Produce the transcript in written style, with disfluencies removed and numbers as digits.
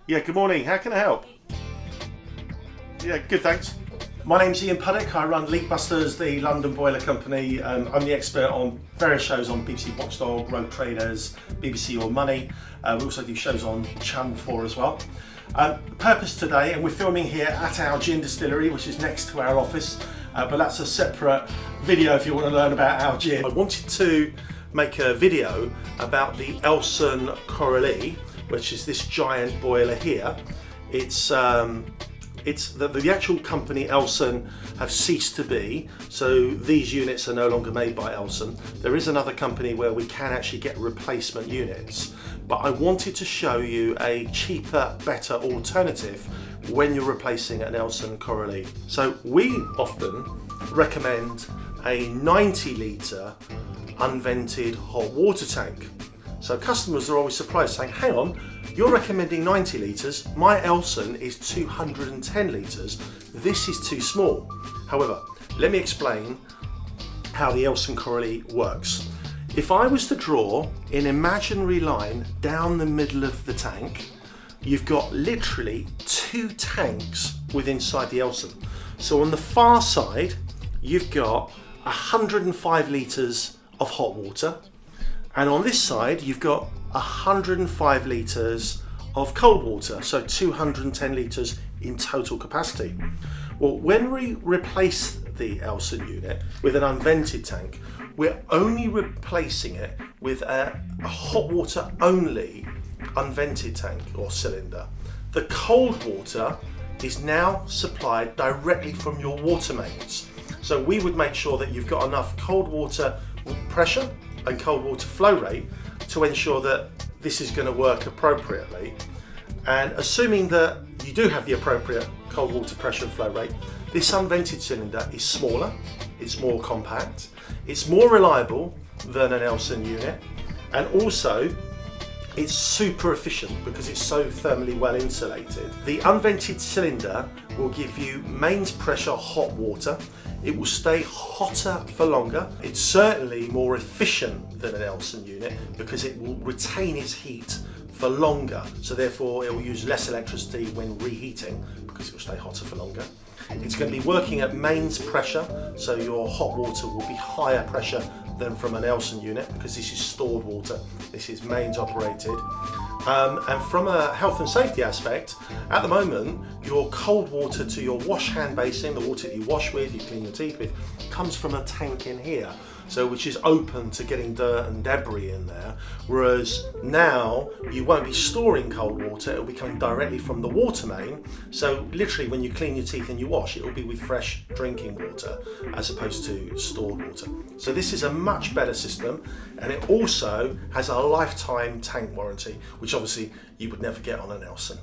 Yeah, good morning. How can I help? Yeah, good, thanks. My name's Ian Puddick. I run Leak Busters, the London boiler company. I'm the expert on various shows on BBC Watchdog, Rogue Traders, BBC All Money. We also do shows on Channel 4 as well. The purpose today, and we're filming here at our gin distillery, which is next to our office, but that's a separate video if you want to learn about our gin. I wanted to make a video about the Elson Coral E, which is this giant boiler here. It's the actual company Elson have ceased to be, so these units are no longer made by Elson. There is another company where we can actually get replacement units, but I wanted to show you a cheaper, better alternative when you're replacing an Elson Coral E. So we often recommend a 90 litre unvented hot water tank. So customers are always surprised, saying, hang on, you're recommending 90 litres, my Elson is 210 litres, this is too small. However, let me explain how the Elson Coral E works. If I was to draw an imaginary line down the middle of the tank, you've got literally two tanks within inside the Elson. So on the far side, you've got 105 litres of hot water, and on this side you've got 105 litres of cold water, so 210 litres in total capacity. Well, when we replace the Elson unit with an unvented tank, we're only replacing it with a hot water only unvented tank or cylinder. The cold water is now supplied directly from your water mains. So we would make sure that you've got enough cold water pressure and cold water flow rate to ensure that this is going to work appropriately. And assuming that you do have the appropriate cold water pressure and flow rate, this unvented cylinder is smaller, it's more compact, it's more reliable than an Elson unit, and also it's super efficient because it's so thermally well insulated. The unvented cylinder will give you mains pressure hot water. It will stay hotter for longer. It's certainly more efficient than an Elson unit because it will retain its heat for longer. So therefore it will use less electricity when reheating because it will stay hotter for longer. It's going to be working at mains pressure, so your hot water will be higher pressure than from an Elson unit because this is stored water, this is mains operated. And from a health and safety aspect, at the moment, your cold water to your wash hand basin, the water that you wash with, you clean your teeth with, comes from a tank in here, so which is open to getting dirt and debris in there, whereas now you won't be storing cold water, it'll be coming directly from the water main, so literally when you clean your teeth and you wash, it will be with fresh drinking water as opposed to stored water. So this is a much better system, and it also has a lifetime tank warranty, which obviously you would never get on an Elson.